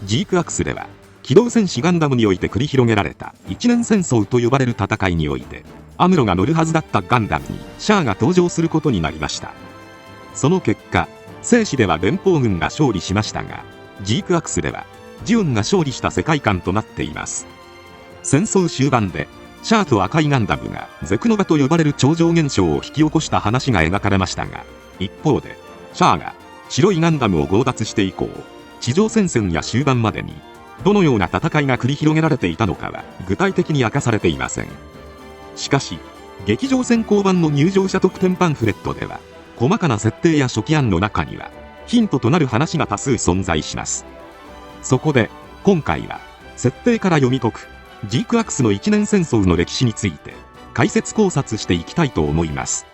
ジークアクスでは機動戦士ガンダムにおいて繰り広げられた一年戦争と呼ばれる戦いにおいて、アムロが乗るはずだったガンダムにシャアが登場することになりました。その結果、生死では連邦軍が勝利しましたが、ジークアクスではジオンが勝利した世界観となっています。戦争終盤でシャアと赤いガンダムがゼクノバと呼ばれる超常現象を引き起こした話が描かれましたが、一方でシャアが白いガンダムを強奪して以降、地上戦線や終盤までにどのような戦いが繰り広げられていたのかは具体的に明かされていません。しかし劇場先行版の入場者特典パンフレットでは、細かな設定や初期案の中にはヒントとなる話が多数存在します。そこで今回は設定から読み解くジークアクスの一年戦争の歴史について解説考察していきたいと思います。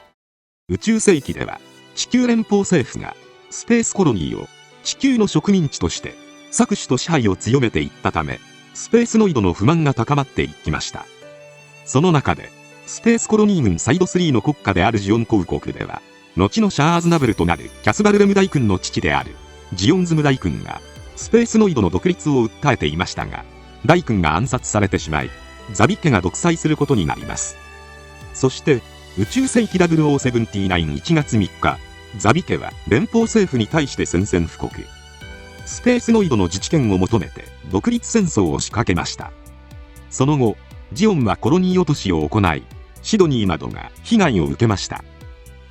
宇宙世紀では地球連邦政府がスペースコロニーを地球の植民地として搾取と支配を強めていったため、スペースノイドの不満が高まっていきました。その中でスペースコロニー軍サイド3の国家であるジオン公国では、後のシャアーズナブルとなるキャスバルレム大君の父であるジオンズム大君がスペースノイドの独立を訴えていましたが、大君が暗殺されてしまい、ザビ家が独裁することになります。そして宇宙世紀0079-1月3日、ザビ家は連邦政府に対して宣戦布告、スペースノイドの自治権を求めて独立戦争を仕掛けました。その後ジオンはコロニー落としを行い、シドニーなどが被害を受けました。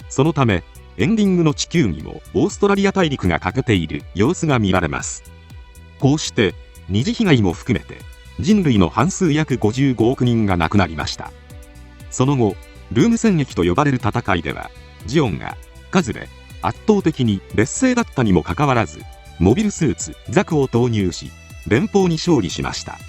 そのためエンディングの地球にもオーストラリア大陸が欠けている様子が見られます。こうして二次被害も含めて人類の半数約55億人が亡くなりました。その後ルーム戦役と呼ばれる戦いでは、ジオンが数で圧倒的に劣勢だったにもかかわらず、モビルスーツザクを投入し連邦に勝利しました。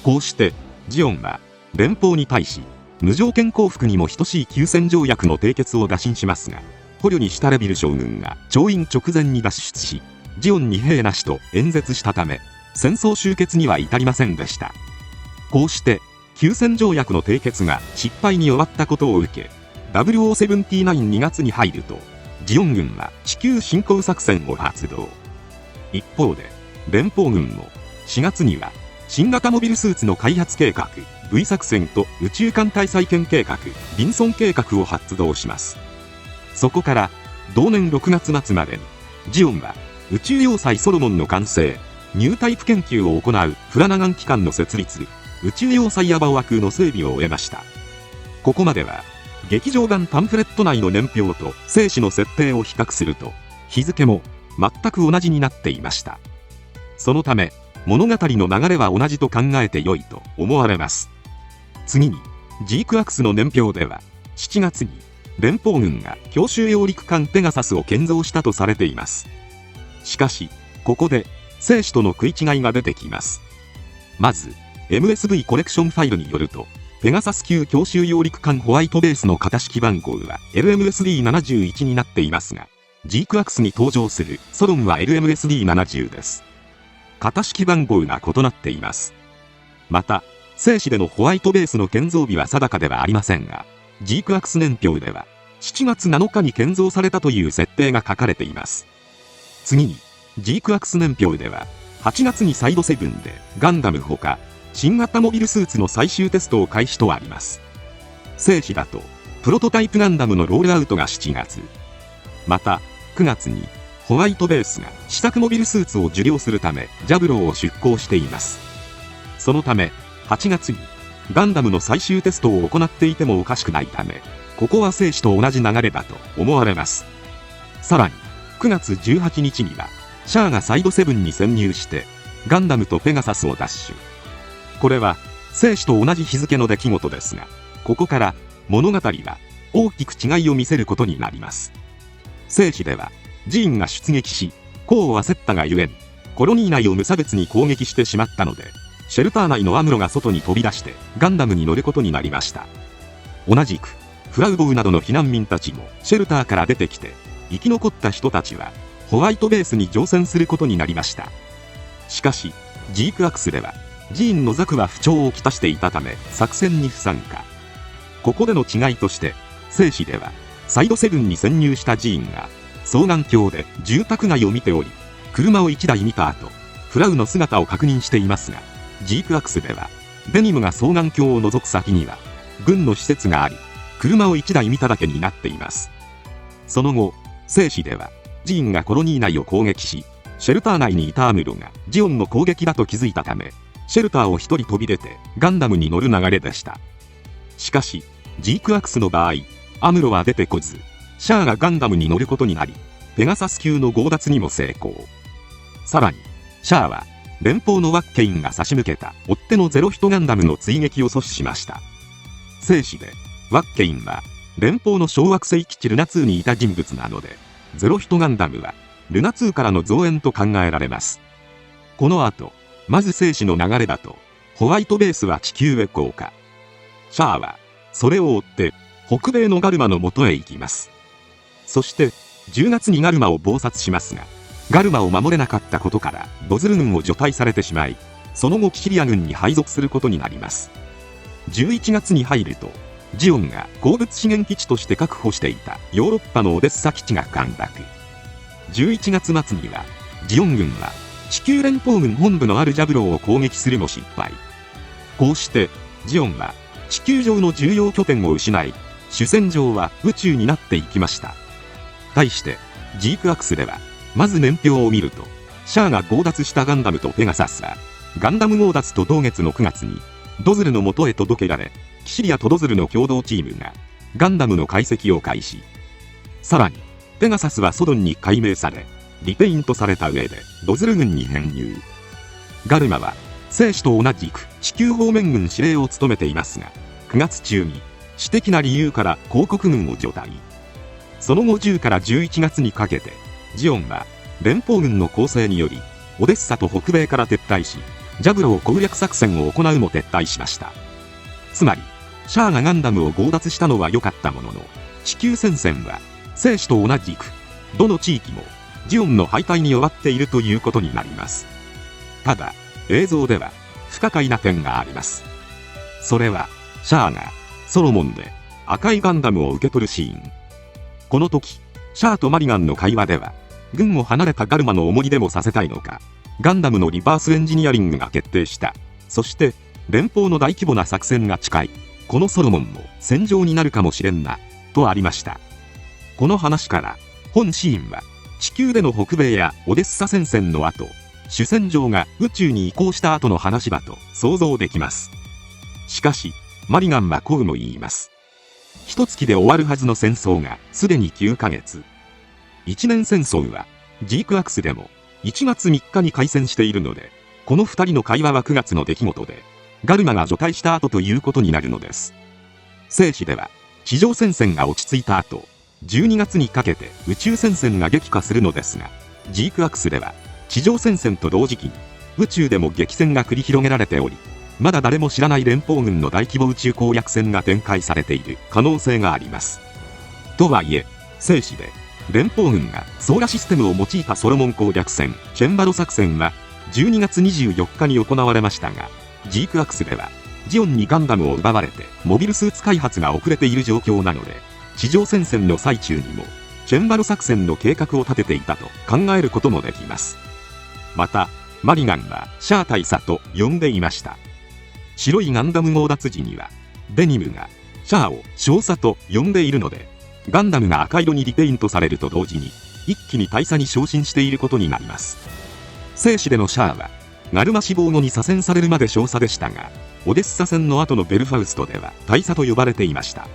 こうしてジオンは連邦に対し無条件降伏にも等しい休戦条約の締結を打診しますが、捕虜にしたレビル将軍が調印直前に脱出し、ジオンに兵なしと演説したため戦争終結には至りませんでした。こうして休戦条約の締結が失敗に終わったことを受け、0079-2月に入るとジオン軍は地球侵攻作戦を発動。一方で連邦軍も4月には新型モビルスーツの開発計画 V 作戦と宇宙艦隊再建計画ビンソン計画を発動します。そこから同年6月末までにジオンは宇宙要塞ソロモンの完成、ニュータイプ研究を行うフラナガン機関の設立、宇宙要塞アバオア空の整備を終えました。ここまでは劇場版パンフレット内の年表と生死の設定を比較すると日付も全く同じになっていました。そのため物語の流れは同じと考えて良いと思われます。次にジークアクスの年表では、7月に連邦軍が強襲揚陸艦ペガサスを建造したとされています。しかしここで生死との食い違いが出てきます。まず MSV コレクションファイルによると、ペガサス級強襲揚陸艦ホワイトベースの型式番号は LMSD71 になっていますが、ジークアクスに登場するソロンは LMSD70 です。型式番号が異なっています。また生死でのホワイトベースの建造日は定かではありませんが、ジークアクス年表では7月7日に建造されたという設定が書かれています。次にジークアクス年表では8月にサイド7でガンダムほか新型モビルスーツの最終テストを開始とあります。生死だとプロトタイプガンダムのロールアウトが7月、また9月にホワイトベースが試作モビルスーツを受領するためジャブローを出港しています。そのため8月にガンダムの最終テストを行っていてもおかしくないため、ここは生死と同じ流れだと思われます。さらに9月18日にはシャアがサイド7に潜入してガンダムとペガサスを奪取。これは生死と同じ日付の出来事ですが、ここから物語は大きく違いを見せることになります。生死ではジーンが出撃し、功を焦ったがゆえにコロニー内を無差別に攻撃してしまったので、シェルター内のアムロが外に飛び出してガンダムに乗ることになりました。同じくフラウボウなどの避難民たちもシェルターから出てきて、生き残った人たちはホワイトベースに乗船することになりました。しかしジークアクスではジーンのザクは不調をきたしていたため作戦に不参加。ここでの違いとして、生死ではサイド7に潜入したジーンが双眼鏡で住宅街を見ており、車を1台見た後、フラウの姿を確認していますが、ジークアクスではデニムが双眼鏡を覗く先には軍の施設があり、車を1台見ただけになっています。その後、生死ではジーンがコロニー内を攻撃し、シェルター内にいたアムロがジオンの攻撃だと気づいたため、シェルターを一人飛び出てガンダムに乗る流れでした。しかし、ジークアクスの場合、アムロは出てこず、シャアがガンダムに乗ることになり、ペガサス級の強奪にも成功。さらに、シャアは連邦のワッケインが差し向けた追っ手のゼロヒトガンダムの追撃を阻止しました。生死で、ワッケインは連邦の小惑星基地ルナ2にいた人物なので、ゼロヒトガンダムはルナ2からの増援と考えられます。この後、まず生死の流れだと、ホワイトベースは地球へ降下。シャアはそれを追って北米のガルマの元へ行きます。そして10月にガルマを謀殺しますが、ガルマを守れなかったことからドズル軍を除隊されてしまい、その後キシリア軍に配属することになります。11月に入ると、ジオンが鉱物資源基地として確保していたヨーロッパのオデッサ基地が陥落。11月末にはジオン軍は地球連邦軍本部のあるジャブローを攻撃するも失敗。こうしてジオンは地球上の重要拠点を失い、主戦場は宇宙になっていきました。対してジークアクスでは、まず年表を見ると、シャアが強奪したガンダムとペガサスはガンダム強奪と同月の9月にドズルの元へ届けられ、キシリアとドズルの共同チームがガンダムの解析を開始。さらにペガサスはソドンに改名され、リペイントされた上でドズル軍に編入。ガルマは生死と同じく地球方面軍司令を務めていますが、9月中に私的な理由から広告軍を除隊。その後10から11月にかけて、ジオンは連邦軍の攻勢によりオデッサと北米から撤退し、ジャブロー攻略作戦を行うも撤退しました。つまりシャアがガンダムを強奪したのは良かったものの、地球戦線は生死と同じくどの地域もジオンの敗退に終わっているということになります。ただ映像では不可解な点があります。それはシャアがソロモンで赤いガンダムを受け取るシーン。この時シャアとマリガンの会話では、軍を離れたガルマの重りでもさせたいのか、ガンダムのリバースエンジニアリングが決定した。そして連邦の大規模な作戦が近い。このソロモンも戦場になるかもしれんなとありました。この話から本シーンは地球での北米やオデッサ戦線の後、主戦場が宇宙に移行した後の話だと想像できます。しかしマリガンはこうも言います。一月で終わるはずの戦争がすでに9ヶ月。一年戦争はジークアクスでも1月3日に開戦しているので、この2人の会話は9月の出来事で、ガルマが除隊した後ということになるのです。生死では地上戦線が落ち着いた後、12月にかけて宇宙戦線が激化するのですが、ジークアクスでは地上戦線と同時期に宇宙でも激戦が繰り広げられており、まだ誰も知らない連邦軍の大規模宇宙攻略戦が展開されている可能性があります。とはいえ、生死で連邦軍がソーラシステムを用いたソロモン攻略戦チェンバロ作戦は12月24日に行われましたが、ジークアクスではジオンにガンダムを奪われてモビルスーツ開発が遅れている状況なので、地上戦線の最中にもチェンバロ作戦の計画を立てていたと考えることもできます。またマリガンはシャア大佐と呼んでいました。白いガンダム強奪時にはデニムがシャアを少佐と呼んでいるので、ガンダムが赤色にリペイントされると同時に一気に大佐に昇進していることになります。生死でのシャアはガルマ死亡後に左遷されるまで少佐でしたが、オデッサ戦の後のベルファウストでは大佐と呼ばれていました。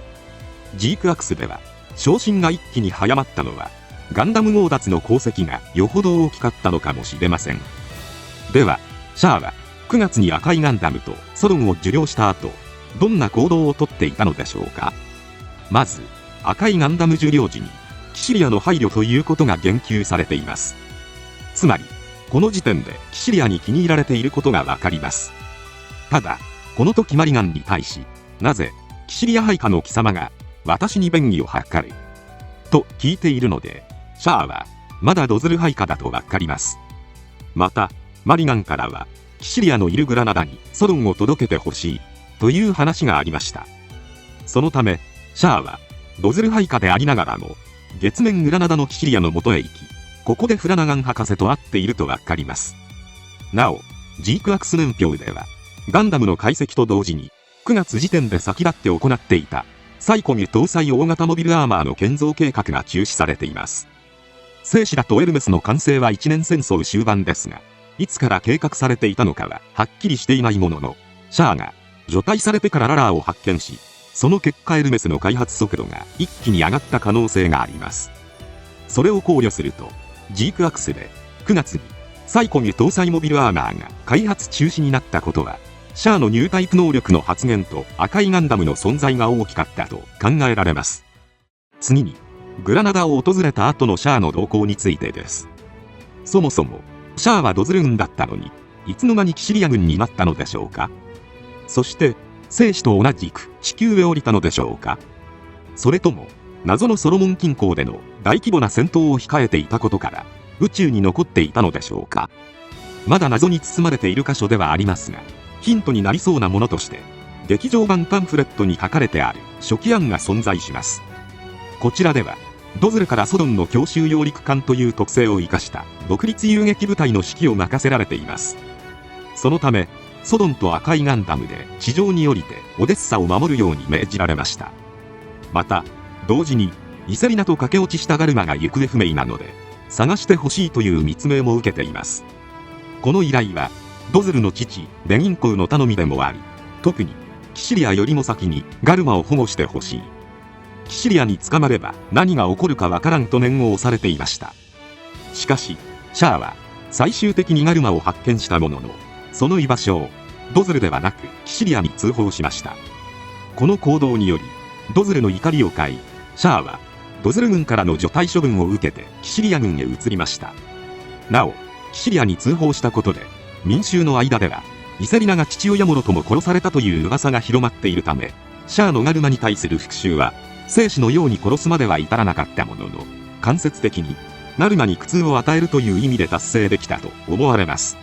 ジークアクスでは昇進が一気に早まったのはガンダム強奪の功績がよほど大きかったのかもしれません。ではシャアは9月に赤いガンダムとソロンを受領した後、どんな行動をとっていたのでしょうか。まず赤いガンダム受領時にキシリアの配慮ということが言及されています。つまりこの時点でキシリアに気に入られていることがわかります。ただこの時マリガンに対し、なぜキシリア配下の貴様が私に便宜を図ると聞いているので、シャアはまだドズル配下だとわかります。またマリガンからはキシリアのいるグラナダにソロンを届けてほしいという話がありました。そのためシャアはドズル配下でありながらも月面グラナダのキシリアの元へ行き、ここでフラナガン博士と会っているとわかります。なお、ジークアクス年表では、ガンダムの解析と同時に、9月時点で先立って行っていた、サイコミュ搭載大型モビルアーマーの建造計画が中止されています。正史だとエルメスの完成は1年戦争終盤ですが、いつから計画されていたのかははっきりしていないものの、シャアが除隊されてからララーを発見し、その結果エルメスの開発速度が一気に上がった可能性があります。それを考慮すると、ジークアクスで9月にサイコミュ搭載モビルアーマーが開発中止になったことは、シャアのニュータイプ能力の発現と赤いガンダムの存在が大きかったと考えられます。次に、グラナダを訪れた後のシャアの動向についてです。そもそも、シャアはドズル軍だったのに、いつの間にキシリア軍になったのでしょうか。そして、生死と同じく地球へ降りたのでしょうか。それとも、謎のソロモン近郊での大規模な戦闘を控えていたことから、宇宙に残っていたのでしょうか。まだ謎に包まれている箇所ではありますが、ヒントになりそうなものとして、劇場版パンフレットに書かれてある初期案が存在します。こちらでは、ドズルからソドンの強襲揚陸艦という特性を生かした独立遊撃部隊の指揮を任せられています。そのため、ソドンと赤いガンダムで地上に降りてオデッサを守るように命じられました。また、同時に、イセリナと駆け落ちしたガルマが行方不明なので、探してほしいという密命も受けています。この依頼は、ドズルの父、ベギンコウの頼みでもあり、特に、キシリアよりも先にガルマを保護してほしい。キシリアに捕まれば何が起こるかわからんと念を押されていました。しかし、シャアは最終的にガルマを発見したものの、その居場所をドズルではなくキシリアに通報しました。この行動により、ドズルの怒りを買い、シャアはドズル軍からの除隊処分を受けてキシリア軍へ移りました。なお、キシリアに通報したことで、民衆の間では、イセリナが父親もろとも殺されたという噂が広まっているため、シャアのガルマに対する復讐は、生死のように殺すまでは至らなかったものの、間接的に、ガルマに苦痛を与えるという意味で達成できたと思われます。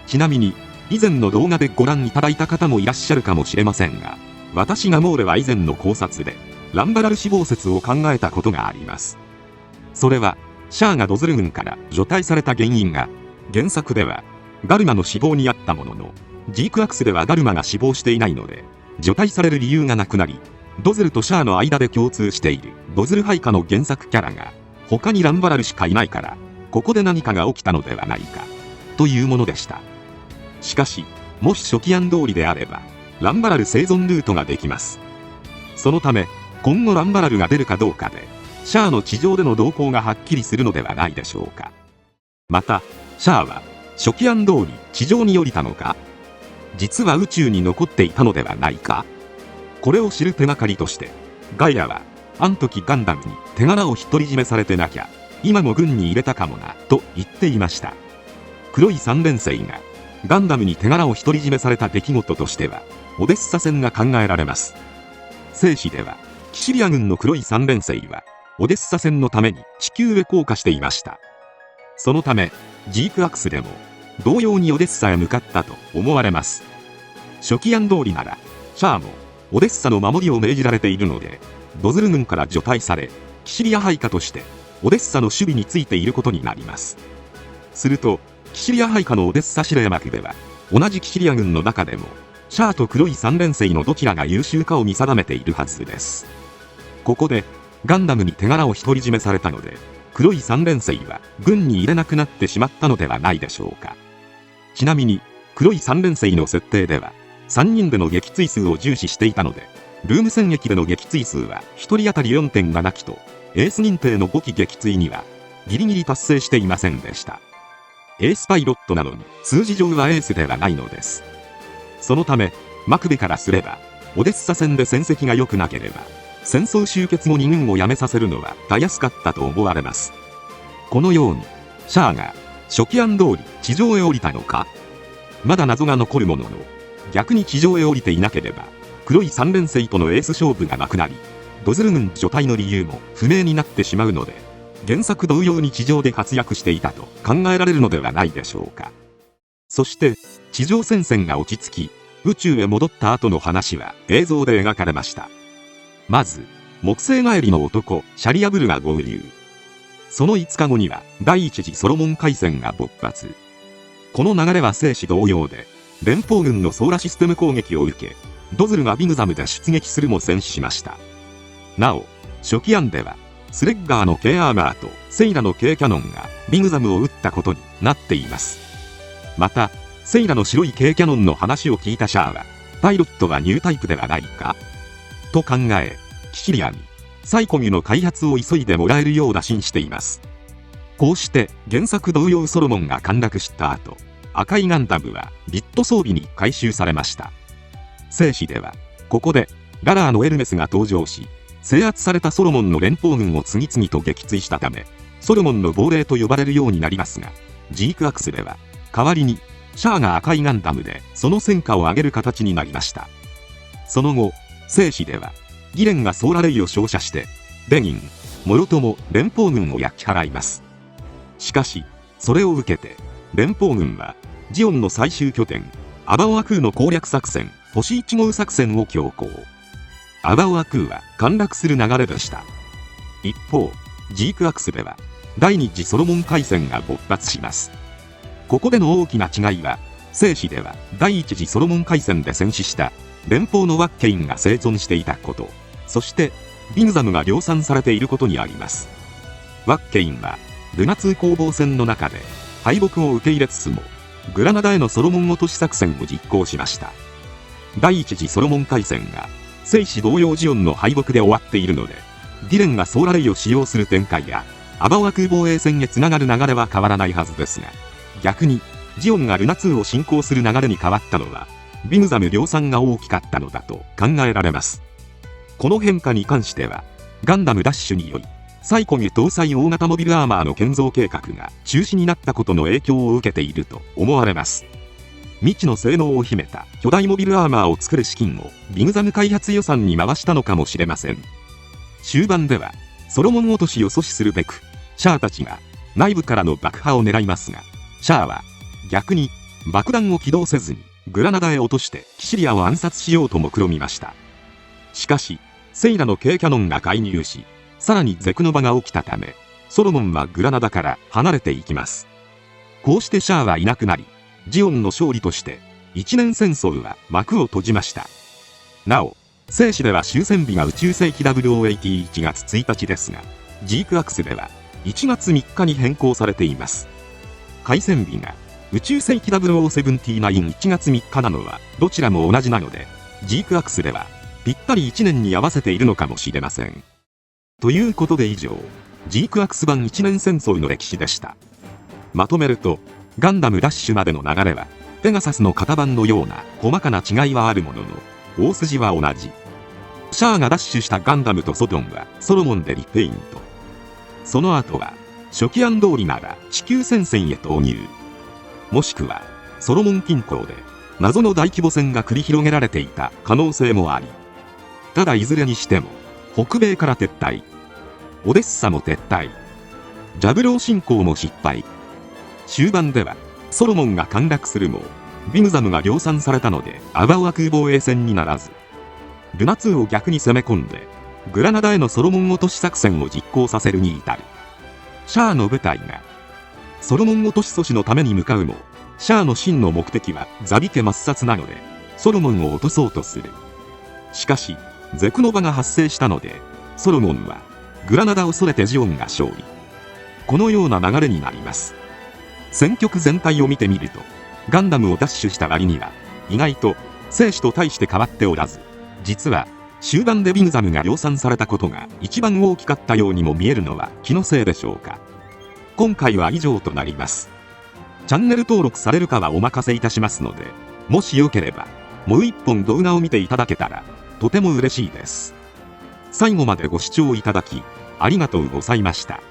ちなみに、以前の動画でご覧いただいた方もいらっしゃるかもしれませんが、私がモーレは以前の考察で、ランバラル死亡説を考えたことがあります。それは、シャアがドズル軍から除隊された原因が、原作では、ガルマの死亡にあったものの、ジークアクスではガルマが死亡していないので、除隊される理由がなくなり、ドズルとシャアの間で共通しているドズル配下の原作キャラが、他にランバラルしかいないから、ここで何かが起きたのではないか、というものでした。しかし、もし初期案通りであれば、ランバラル生存ルートができます。そのため、今後ランバラルが出るかどうかで、シャアの地上での動向がはっきりするのではないでしょうか。また、シャアは、初期案通り地上に降りたのか、実は宇宙に残っていたのではないか。これを知る手がかりとして、ガイアは、あん時ガンダムに手柄を独り占めされてなきゃ、今も軍に入れたかもな、と言っていました。黒い三連星が、ガンダムに手柄を独り占めされた出来事としては、オデッサ戦が考えられます。正史では、キシリア軍の黒い三連星は、オデッサ戦のために地球へ降下していました。そのため、ジークアクスでも、同様にオデッサへ向かったと思われます。初期案通りなら、シャアも、オデッサの守りを命じられているので、ドズル軍から除隊され、キシリア配下として、オデッサの守備についていることになります。すると、キシリア配下のオデッサ司令幕では、同じキシリア軍の中でも、シャアと黒い三連星のどちらが優秀かを見定めているはずです。ここで、ガンダムに手柄を独り占めされたので、黒い三連星は軍に入れなくなってしまったのではないでしょうか。ちなみに、黒い三連星の設定では、3人での撃墜数を重視していたので、ルーム戦役での撃墜数は1人当たり 4.7 機と、エース認定の5機撃墜には、ギリギリ達成していませんでした。エースパイロットなのに、数字上はエースではないのです。そのため、マクベからすれば、オデッサ戦で戦績が良くなければ、戦争終結後に軍を辞めさせるのはたやすかったと思われます。このように、シャアが初期案通り地上へ降りたのか、まだ謎が残るものの、逆に地上へ降りていなければ、黒い三連星とのエース勝負がなくなり、ドズル軍除隊の理由も不明になってしまうので、原作同様に地上で活躍していたと考えられるのではないでしょうか。そして、地上戦線が落ち着き、宇宙へ戻った後の話は映像で描かれました。まず、木星帰りの男、シャリアブルが合流。その5日後には、第一次ソロモン海戦が勃発。この流れは生死同様で、連邦軍のソーラシステム攻撃を受け、ドズルがビグザムで出撃するも戦死しました。なお、初期案では、スレッガーの軽アーマーとセイラの軽キャノンがビグザムを撃ったことになっています。また、セイラの白い軽キャノンの話を聞いたシャアは、パイロットはニュータイプではないかと考え、キシリアにサイコミュの開発を急いでもらえるよう打診しています。こうして原作同様ソロモンが陥落した後、赤いガンダムはビット装備に改修されました。正史では、ここでララーのエルメスが登場し、制圧されたソロモンの連邦軍を次々と撃墜したため、ソロモンの亡霊と呼ばれるようになりますが、ジークアクスでは代わりにシャアが赤いガンダムでその戦果を上げる形になりました。その後、正史ではギレンがソーラレイを照射してレニン、もろとも連邦軍を焼き払います。しかしそれを受けて連邦軍はジオンの最終拠点アバオアクーの攻略作戦星1号作戦を強行。アバオアクーは陥落する流れでした。一方、ジークアクスでは第二次ソロモン海戦が勃発します。ここでの大きな違いは、正史では第一次ソロモン海戦で戦死した連邦のワッケインが生存していたこと、そしてビグザムが量産されていることにあります。ワッケインはルナ2攻防戦の中で敗北を受け入れつつも、グラナダへのソロモン落とし作戦を実行しました。第一次ソロモン海戦が正史同様ジオンの敗北で終わっているので、ディレンがソーラレイを使用する展開やアバオア空防衛戦へつながる流れは変わらないはずですが、逆にジオンがルナ2を進行する流れに変わったのはビグザム量産が大きかったのだと考えられます。この変化に関してはガンダムダッシュによりサイコミュ搭載大型モビルアーマーの建造計画が中止になったことの影響を受けていると思われます。未知の性能を秘めた巨大モビルアーマーを作る資金をビグザム開発予算に回したのかもしれません。終盤ではソロモン落としを阻止するべくシャアたちが内部からの爆破を狙いますが、シャアは逆に爆弾を起動せずにグラナダへ落としてキシリアを暗殺しようと目論みました。しかしセイラの軽キャノンが介入し、さらにゼクノバが起きたためソロモンはグラナダから離れていきます。こうしてシャアはいなくなり、ジオンの勝利として一年戦争は幕を閉じました。なお、正史では終戦日が宇宙世紀0081月1日ですが、ジークアクスでは1月3日に変更されています。開戦日が宇宙世紀0079-1月3日なのはどちらも同じなので、ジークアクスではぴったり1年に合わせているのかもしれません。ということで以上、ジークアクス版1年戦争の歴史でした。まとめると、ガンダムダッシュまでの流れはペガサスの型番のような細かな違いはあるものの、大筋は同じ。シャアがダッシュしたガンダムとソドンはソロモンでリペイント。その後は初期案通りなら地球戦線へ投入、もしくはソロモン近郊で謎の大規模戦が繰り広げられていた可能性もあり、ただいずれにしても北米から撤退、オデッサも撤退、ジャブロー侵攻も失敗。終盤ではソロモンが陥落するもビグザムが量産されたのでアバオア空防衛戦にならず、ルナ2を逆に攻め込んでグラナダへのソロモン落とし作戦を実行させるに至る。シャアの部隊がソロモン落とし阻止のために向かうも、シャアの真の目的はザビ家抹殺なのでソロモンを落とそうとする。しかしゼクノバが発生したのでソロモンはグラナダを恐れてジオンが勝利。このような流れになります。戦局全体を見てみると、ガンダムをダッシュした割には意外と生死と大して変わっておらず、実は終盤でビグザムが量産されたことが一番大きかったようにも見えるのは気のせいでしょうか。今回は以上となります。チャンネル登録されるかはお任せいたしますので、もしよければもう一本動画を見ていただけたらとても嬉しいです。最後までご視聴いただきありがとうございました。